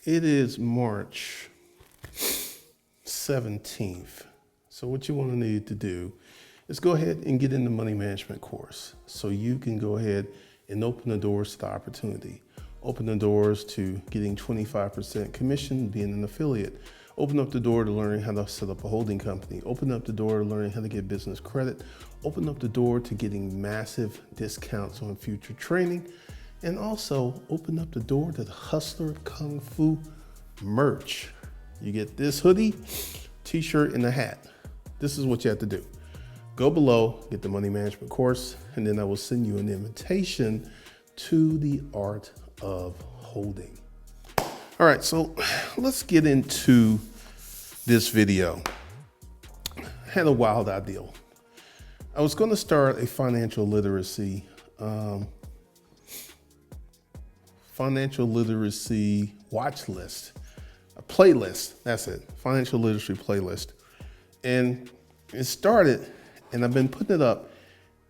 It is March 17th. So what you want to need to do is go ahead and get in the money management course so you can go ahead and open the doors to the opportunity. Open the doors to getting 25% commission, being an affiliate. Open up the door to learning how to set up a holding company. Open up the door to learning how to get business credit. Open up the door to getting massive discounts on future training. And also open up the door to the Hustler Kung Fu merch. You get this hoodie, t-shirt, and a hat. This is what you have to do. Go below, get the money management course, and then I will send you an invitation to the art of holding. All right, so let's get into this video. I had a wild idea. I was going to start a financial literacy watch list, a playlist. That's it, financial literacy playlist. And it started, and I've been putting it up.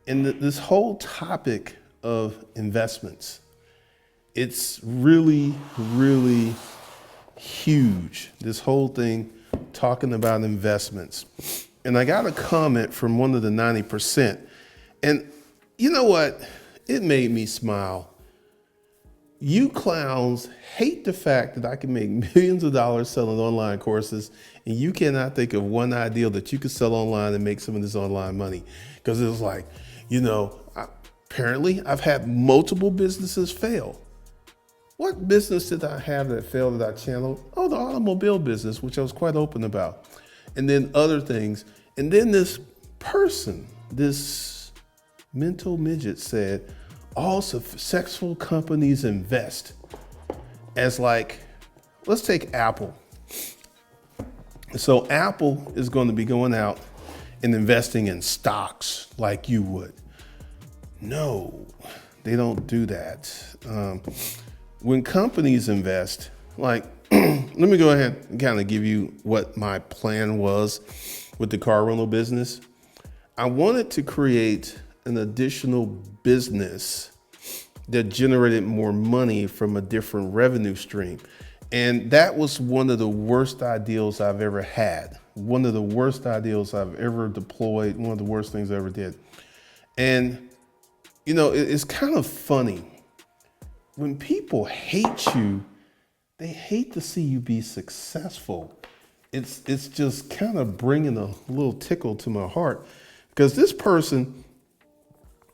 And this whole topic of investments, it's really, really huge. This whole thing talking about investments. And I got a comment from one of the 90%. And you know what? It made me smile. You clowns hate the fact that I can make millions of dollars selling online courses, and you cannot think of one idea that you could sell online and make some of this online money. Because it was like, apparently I've had multiple businesses fail. What business did I have that failed that I channeled? Oh, the automobile business, which I was quite open about. And then other things. And then this person, this mental midget said, all successful companies invest. As like, let's take Apple. So Apple is going to be going out and investing in stocks like you would. No, they don't do that. When companies invest, like, let me go ahead and kind of give you what my plan was with the car rental business. I wanted to create an additional business that generated more money from a different revenue stream. And that was one of the worst ideals I've ever had. One of the worst ideals I've ever deployed. One of the worst things I ever did. And, it's kind of funny. When people hate you, they hate to see you be successful. It's just kind of bringing a little tickle to my heart, because this person,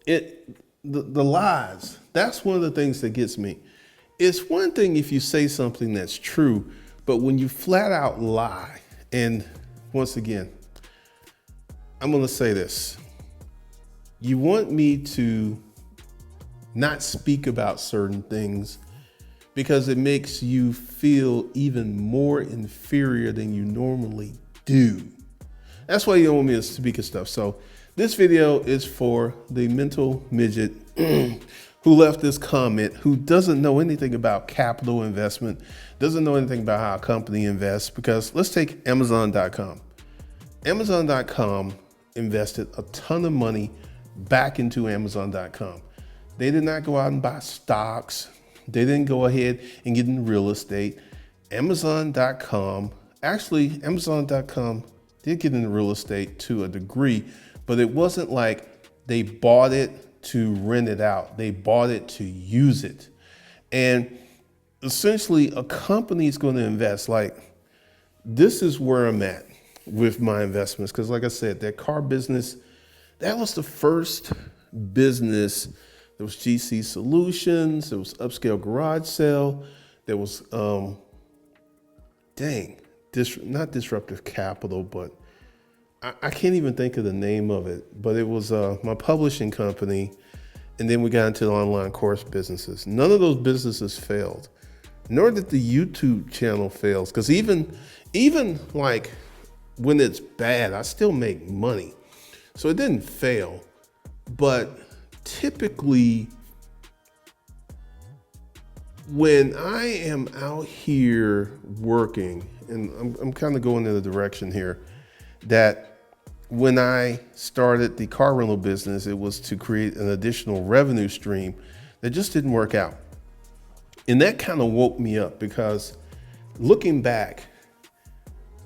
the lies, that's one of the things that gets me. It's one thing if you say something that's true, but when you flat out lie, and once again, I'm going to say this. You want me to not speak about certain things because it makes you feel even more inferior than you normally do. That's why you don't want me to speak of stuff. So this video is for the mental midget who left this comment, who doesn't know anything about capital investment, doesn't know anything about how a company invests. Because let's take Amazon.com. Amazon.com invested a ton of money back into Amazon.com. They did not go out and buy stocks. They didn't go ahead and get in real estate. Amazon.com did get into real estate to a degree, but it wasn't like they bought it to rent it out. They bought it to use it. And essentially a company is going to invest. Like, this is where I'm at with my investments. Because like I said, that car business, that was the first business. There was GC Solutions, there was Upscale Garage Sale, there was, not Disruptive Capital, but I can't even think of the name of it, but it was my publishing company. And then we got into the online course businesses. None of those businesses failed, nor did the YouTube channel fail. Because even like when it's bad, I still make money. So it didn't fail. But typically, when I am out here working, and I'm kind of going in a direction here, that when I started the car rental business, it was to create an additional revenue stream that just didn't work out. And that kind of woke me up, because looking back,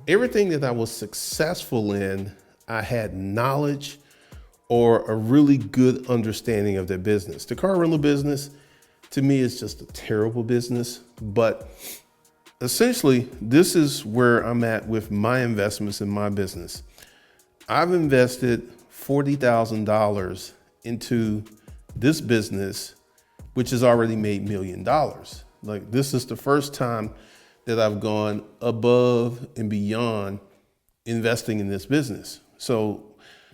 everything that I was successful in, I had knowledge or a really good understanding of their business. The car rental business, to me, is just a terrible business. But essentially, this is where I'm at with my investments in my business. I've invested $40,000 into this business, which has already made $1 million. Like, this is the first time that I've gone above and beyond investing in this business. So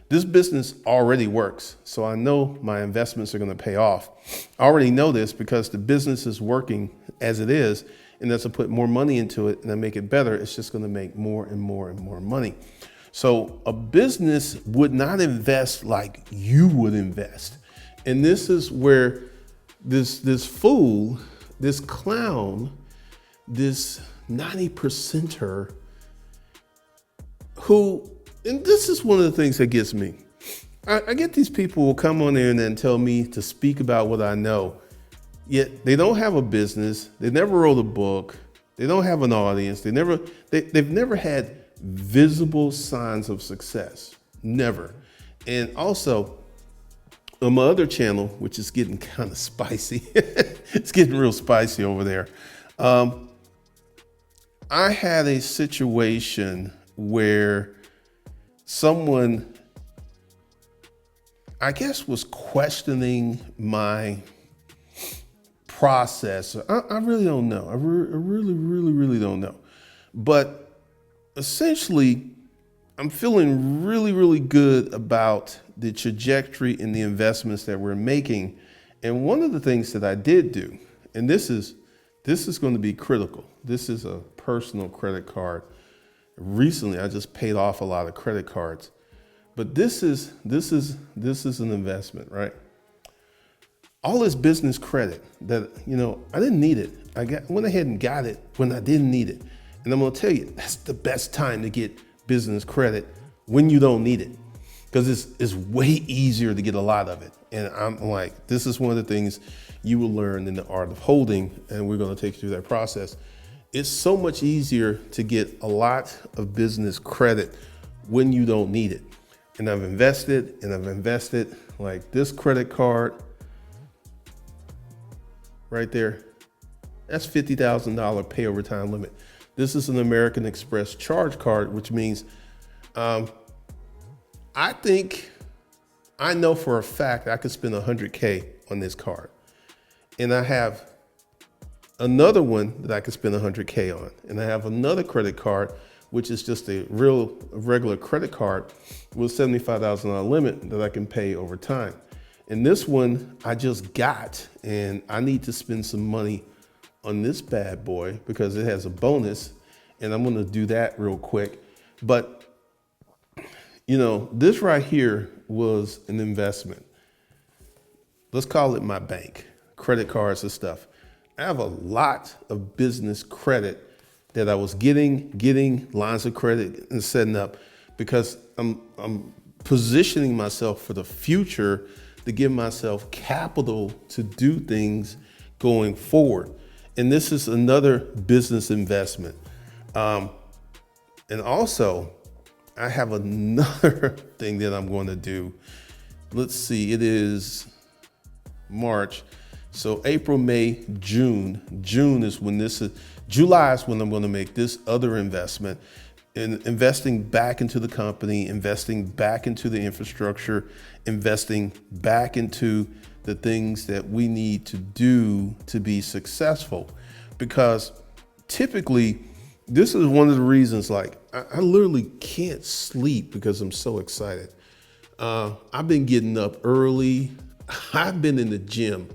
this business already works. So I know my investments are going to pay off. I already know this because the business is working as it is. And as I put more money into it and I make it better, it's just going to make more and more and more money. So a business would not invest like you would invest. And this is where this fool, this clown, this 90%er who, and this is one of the things that gets me. I get these people who will come on there and then tell me to speak about what I know, yet they don't have a business. They never wrote a book. They don't have an audience. They've never had visible signs of success. Never. And also on my other channel, which is getting kind of spicy, it's getting real spicy over there. I had a situation where someone, I guess, was questioning my process. I really don't know. I really don't know. But essentially, I'm feeling really good about the trajectory and the investments that we're making. And one of the things that I did do, and this is going to be critical. This is a personal credit card. Recently, I just paid off a lot of credit cards, but this is an investment, right? All this business credit that, I didn't need it. Went ahead and got it when I didn't need it. And I'm going to tell you, that's the best time to get business credit, when you don't need it, because it's way easier to get a lot of it. And I'm like, this is one of the things you will learn in the art of holding, and we're going to take you through that process. It's so much easier to get a lot of business credit when you don't need it. And I've invested like this credit card right there. That's $50,000 pay over time limit. This is an American Express charge card, which means I know for a fact I could spend $100K on this card. And I have another one that I could spend $100K on. And I have another credit card, which is just a regular credit card with $75,000 limit that I can pay over time. And this one I just got, and I need to spend some money on this bad boy because it has a bonus, and I'm going to do that real quick. But this right here was an investment. Let's call it my bank, credit cards and stuff. I have a lot of business credit that I was getting lines of credit and setting up because I'm positioning myself for the future to give myself capital to do things going forward. And this is another business investment. And also, I have another thing that I'm going to do. Let's see, it is March. So April, May, June. June is when July is when I'm going to make this other investment, in investing back into the company, investing back into the infrastructure, investing back into the things that we need to do to be successful. Because typically, this is one of the reasons, like, I literally can't sleep because I'm so excited. I've been getting up early. I've been in the gym.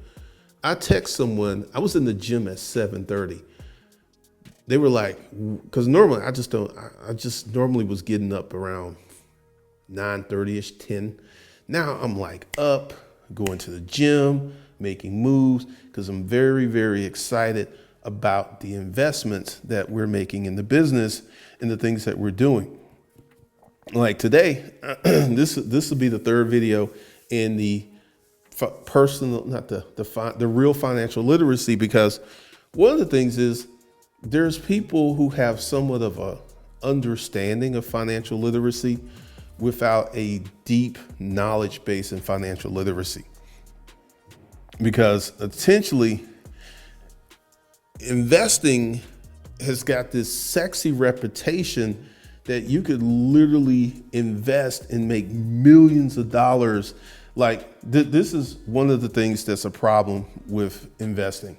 I text someone, I was in the gym at 7:30. They were like, because normally I just normally was getting up around 9:30ish, 10. Now I'm like up, going to the gym, making moves, because I'm very, very excited about the investments that we're making in the business and the things that we're doing. Like today, this will be the third video in the personal, not the real financial literacy, because one of the things is there's people who have somewhat of a understanding of financial literacy without a deep knowledge base in financial literacy. Because essentially, investing has got this sexy reputation that you could literally invest and make millions of dollars. Like this is one of the things that's a problem with investing.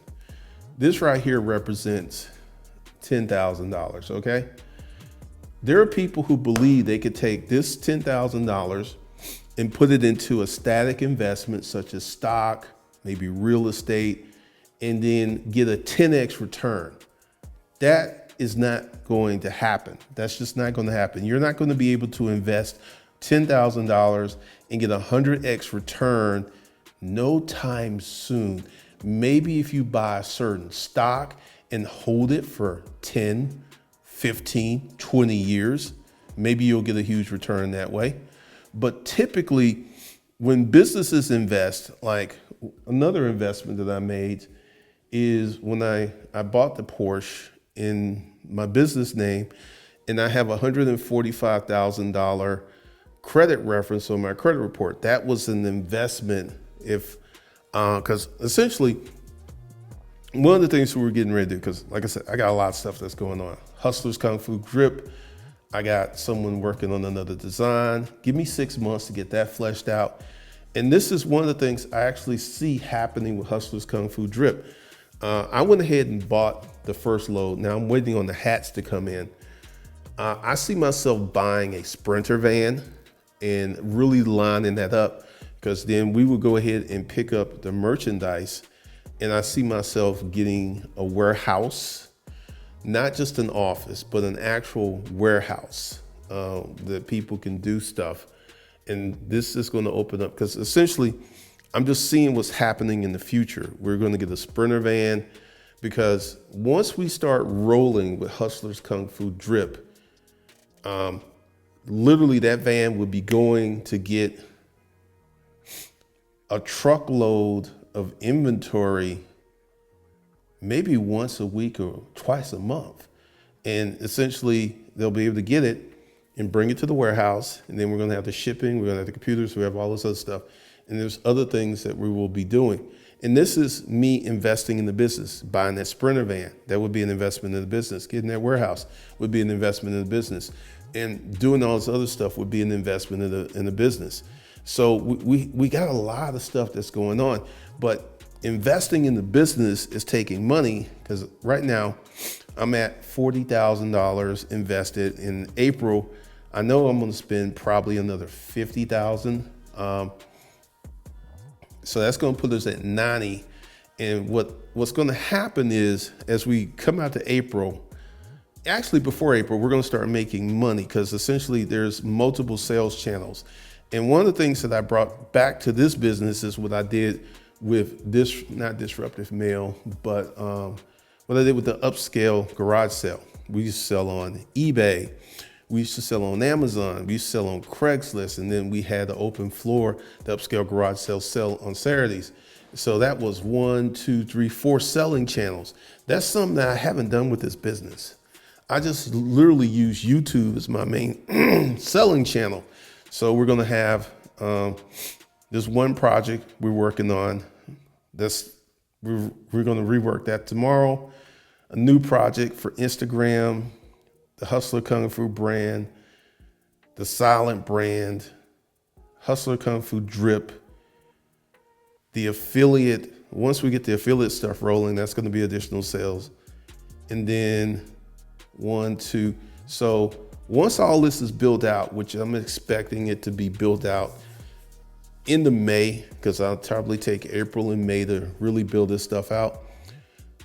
This right here represents $10,000, okay? There are people who believe they could take this $10,000 and put it into a static investment such as stock, maybe real estate, and then get a 10x return. That is not going to happen. That's just not going to happen. You're not going to be able to invest $10,000 and get a 100x return no time soon. Maybe if you buy a certain stock and hold it for 10, 15, 20 years, maybe you'll get a huge return that way. But typically, when businesses invest, like another investment that I made is when I bought the Porsche in my business name, and I have a $145,000 credit reference on my credit report. That was an investment because essentially one of the things we were getting ready to do, because like I said, I got a lot of stuff that's going on. Hustlers Kung Fu Drip. I got someone working on another design. Give me 6 months to get that fleshed out. And this is one of the things I actually see happening with Hustlers Kung Fu Drip. I went ahead and bought the first load. Now I'm waiting on the hats to come in. I see myself buying a Sprinter van and really lining that up, because then we will go ahead and pick up the merchandise. And I see myself getting a warehouse, not just an office, but an actual warehouse that people can do stuff. And this is going to open up, because essentially I'm just seeing what's happening in the future. We're going to get a Sprinter van, because once we start rolling with Hustlers Kung Fu Drip, literally that van would be going to get a truckload of inventory maybe once a week or twice a month. And essentially they'll be able to get it and bring it to the warehouse. And then we're going to have the shipping, we're going to have the computers, we have all this other stuff. And there's other things that we will be doing. And this is me investing in the business, buying that Sprinter van. That would be an investment in the business. Getting that warehouse would be an investment in the business. And doing all this other stuff would be an investment in the business. So we got a lot of stuff that's going on, but investing in the business is taking money, because right now I'm at $40,000 invested. In April, I know I'm going to spend probably another $50,000. So that's going to put us at 90. And what's going to happen is, as we come out to April, actually before April, we're going to start making money, because essentially there's multiple sales channels. And one of the things that I brought back to this business is what I did with this, not Disruptive Mail, but what I did with the upscale garage sale. We used to sell on eBay. We used to sell on Amazon. We used to sell on Craigslist. And then we had the open floor, the upscale garage sell on Saturdays. So that was 1, 2, 3, 4 selling channels. That's something that I haven't done with this business. I just literally use YouTube as my main selling channel. So we're going to have this one project we're working on. We're going to rework that tomorrow. A new project for Instagram, the Hustler Kung Fu brand, the Silent brand, Hustler Kung Fu Drip, the affiliate. Once we get the affiliate stuff rolling, that's going to be additional sales. And then 1, 2. So once all this is built out, which I'm expecting it to be built out into May, because I'll probably take April and May to really build this stuff out,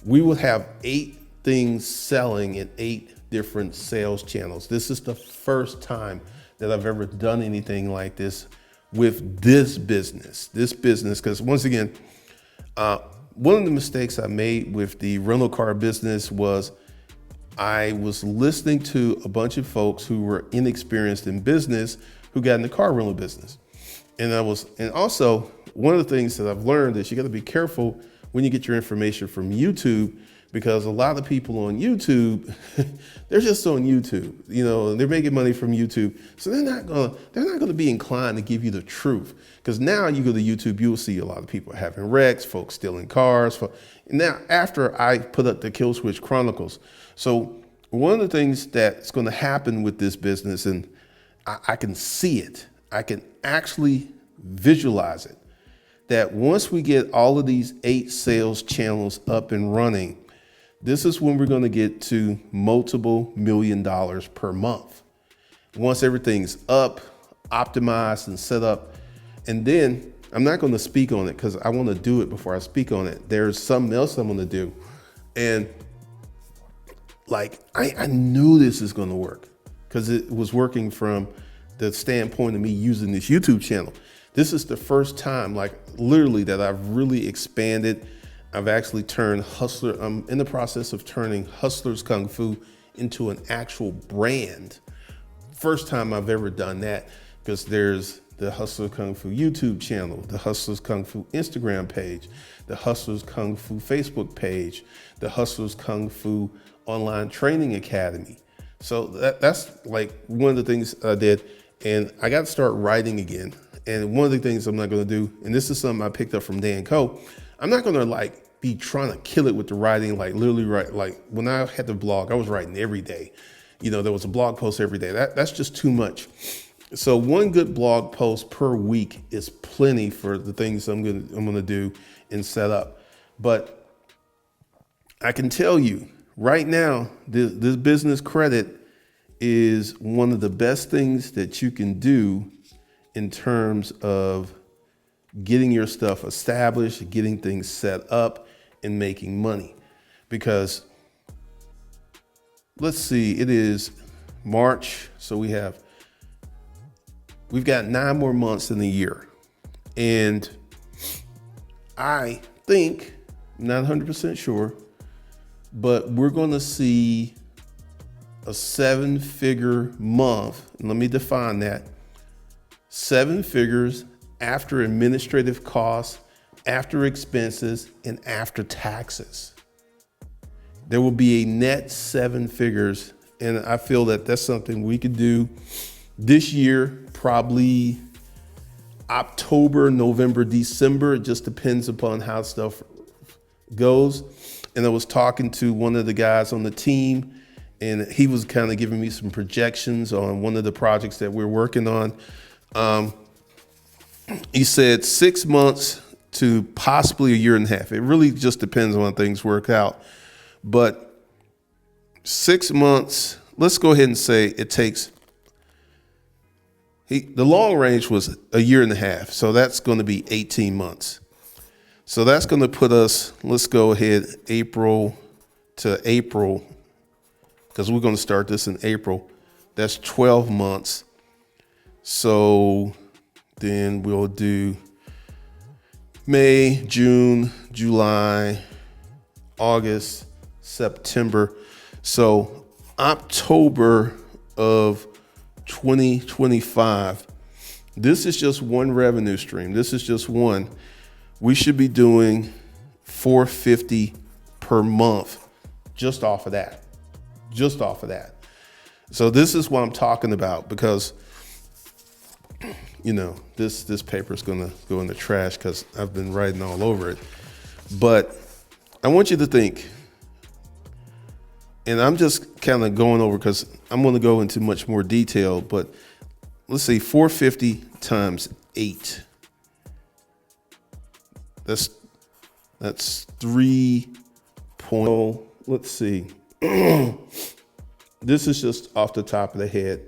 we will have 8 things selling in 8 different sales channels. This is the first time that I've ever done anything like this with this business, because once again, one of the mistakes I made with the rental car business was I was listening to a bunch of folks who were inexperienced in business who got in the car rental business. And also one of the things that I've learned is you got to be careful when you get your information from YouTube, because a lot of people on YouTube, they're just on YouTube, they're making money from YouTube. So they're not gonna be inclined to give you the truth. Because now you go to YouTube, you'll see a lot of people having wrecks, folks stealing cars. Now, after I put up the Kill Switch Chronicles, so one of the things that's gonna happen with this business, and I can see it, I can actually visualize it, that once we get all of these 8 sales channels up and running, this is when we're going to get to multiple $1 million per month. Once everything's up, optimized, and set up. And then I'm not going to speak on it because I want to do it before I speak on it. There's something else I'm going to do. And like, I knew this is going to work because it was working from the standpoint of me using this YouTube channel. This is the first time, like literally, that I've really expanded. I've actually turned Hustler, I'm in the process of turning Hustlers Kung Fu into an actual brand. First time I've ever done that, because there's the Hustlers Kung Fu YouTube channel, the Hustlers Kung Fu Instagram page, the Hustlers Kung Fu Facebook page, the Hustlers Kung Fu Online Training Academy. So that's like one of the things I did, and I got to start writing again. And one of the things I'm not going to do, and this is something I picked up from Dan Coe, I'm not going to like be trying to kill it with the writing, like literally write. Like when I had the blog, I was writing every day. There was a blog post every day. That's just too much. So one good blog post per week is plenty for the things I'm gonna do and set up. But I can tell you right now, this business credit is one of the best things that you can do in terms of getting your stuff established, getting things set up, and making money. Because let's see, it is March, so we've got 9 more months in the year. And I think, not 100% sure, but we're gonna see a 7-figure month. And let me define that. 7 figures after administrative costs, after expenses, and after taxes. There will be a net 7 figures. And I feel that that's something we could do this year, probably October, November, December. It just depends upon how stuff goes. And I was talking to one of the guys on the team, and he was kind of giving me some projections on one of the projects that we're working on. He said 6 months to possibly a year and a half. It really just depends on when things work out. But 6 months, let's go ahead and say it takes, the long range was a year and a half. So that's going to be 18 months. So that's going to put us, let's go ahead, April to April, because we're going to start this in April. That's 12 months. So then we'll do May, June, July, August, September. So October of 2025, this is just one revenue stream. This is just one. We should be doing $450 per month just off of that. Just off of that. So this is what I'm talking about, because this paper is going to go in the trash because I've been writing all over it. But I want you to think, and I'm just kind of going over because I'm going to go into much more detail, but let's say 450 times 8. That's 3. Let's see. This is just off the top of the head.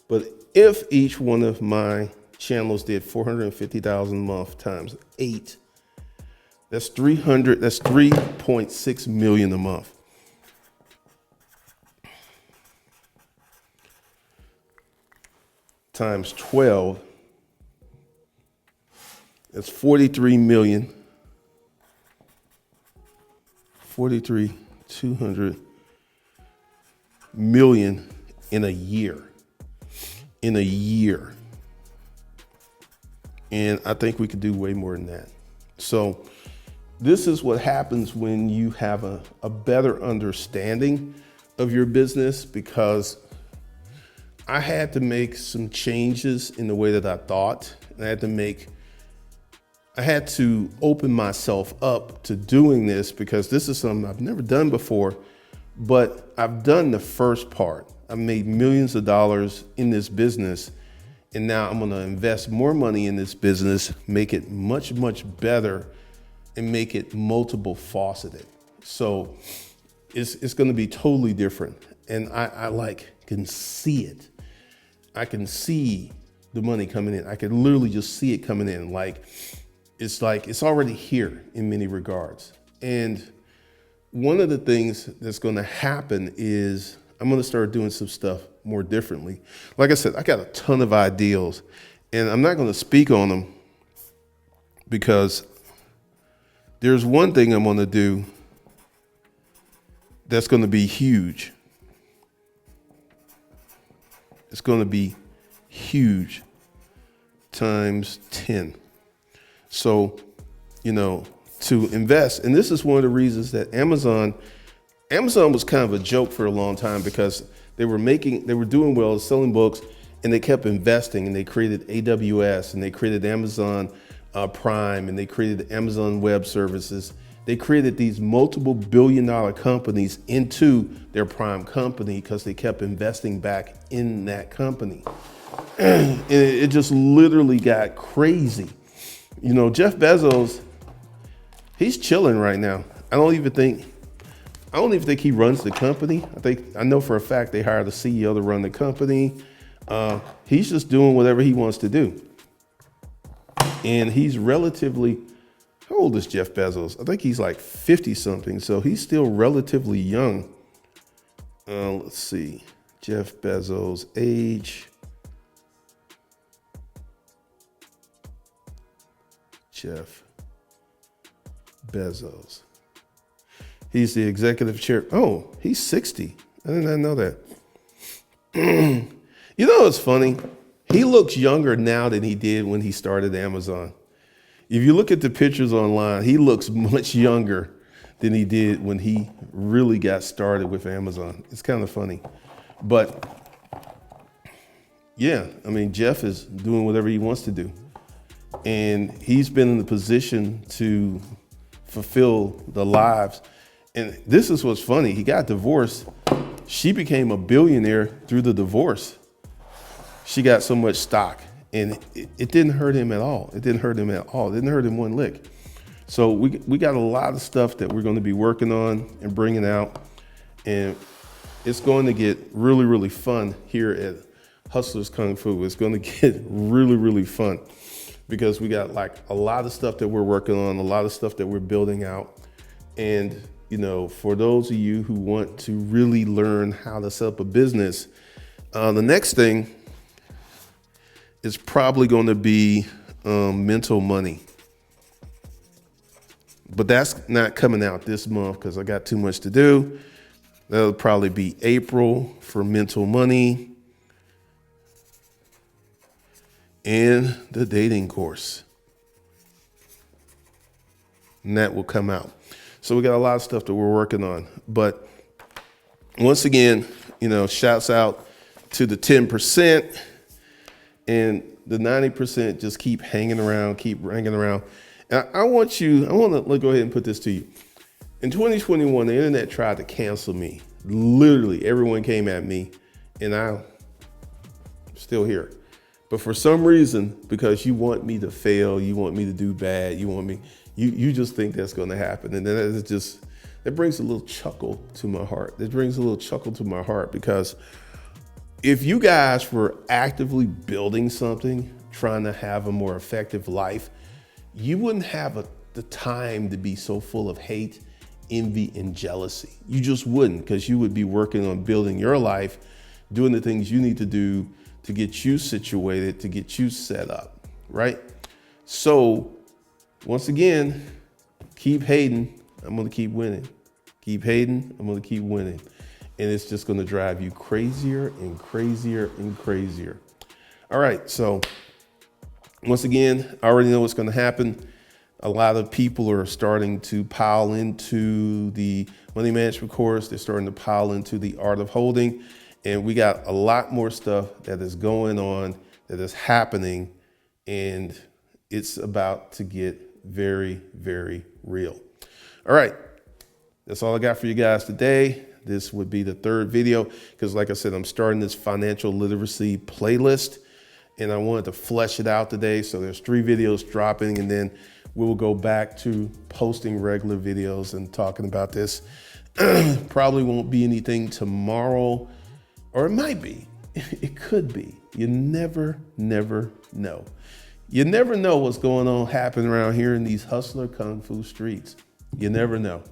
But if each one of my channels did 450,000 a month times 8, that's 3.6 million a month. Times 12, that's 43 million. 200 million in a year. In a year. And I think we could do way more than that. So this is what happens when you have a better understanding of your business, because I had to make some changes in the way that I thought. I had to open myself up to doing this, because this is something I've never done before, but I've done the first part. I've made millions of dollars in this business, and now I'm gonna invest more money in this business, make it much, much better, and make it multiple faceted. So it's gonna be totally different. And I can see it. I can see the money coming in. I can literally just see it coming in. It's already here in many regards. And one of the things that's gonna happen is I'm gonna start doing some stuff more differently. Like I said, I got a ton of ideas, and I'm not gonna speak on them, because there's one thing I'm gonna do that's gonna be huge. It's gonna be huge times 10. So, to invest, and this is one of the reasons that Amazon was kind of a joke for a long time, because they were doing well, selling books, and they kept investing, and they created AWS, and they created Amazon Prime, and they created Amazon Web Services. They created these multiple billion-dollar companies into their Prime company because they kept investing back in that company. And it just literally got crazy. Jeff Bezos, he's chilling right now. I don't even think he runs the company. I know for a fact they hired a CEO to run the company. He's just doing whatever he wants to do. And he's relatively, how old is Jeff Bezos? I think he's like 50 something. So he's still relatively young. Let's see, Jeff Bezos' age. Jeff Bezos. He's the executive chair. Oh, he's 60. I did not know that. It's funny. He looks younger now than he did when he started Amazon. If you look at the pictures online, he looks much younger than he did when he really got started with Amazon. It's kind of funny. But yeah, Jeff is doing whatever he wants to do. And he's been in the position to fulfill the lives. And this is what's funny. He got divorced. She became a billionaire through the divorce. She got so much stock, and it didn't hurt him at all. It didn't hurt him at all. It didn't hurt him one lick. So we got a lot of stuff that we're going to be working on and bringing out. And it's going to get really, really fun here at Hustlers Kung Fu. It's going to get really, really fun, because we got a lot of stuff that we're working on, a lot of stuff that we're building out. And for those of you who want to really learn how to set up a business, the next thing is probably going to be mental money. But that's not coming out this month because I got too much to do. That'll probably be April for mental money and the dating course. And that will come out. So we got a lot of stuff that we're working on. But once again, shouts out to the 10%, and the 90% just keep hanging around. And I want to go ahead and put this to you. In 2021, the internet tried to cancel me. Literally, everyone came at me, and I'm still here. But for some reason, because you want me to fail, you want me to do bad, you just think that's going to happen. And then that brings a little chuckle to my heart. Because if you guys were actively building something, trying to have a more effective life, you wouldn't have the time to be so full of hate, envy, and jealousy. You just wouldn't, because you would be working on building your life, doing the things you need to do to get you situated, to get you set up, right? So once again, keep hating, I'm gonna keep winning. Keep hating, I'm gonna keep winning. And it's just gonna drive you crazier and crazier and crazier. All right, so once again, I already know what's gonna happen. A lot of people are starting to pile into the money management course. They're starting to pile into the art of holding. And we got a lot more stuff that is going on, that is happening, and it's about to get very, very real. All right, that's all I got for you guys today. This would be the third video because, like I said, I'm starting this financial literacy playlist, and I wanted to flesh it out today. So there's 3 videos dropping, and then we will go back to posting regular videos and talking about this. Probably won't be anything tomorrow, or it might be. It could be. You never know. You never know what's going on happening around here in these hustler kung fu streets. You never know.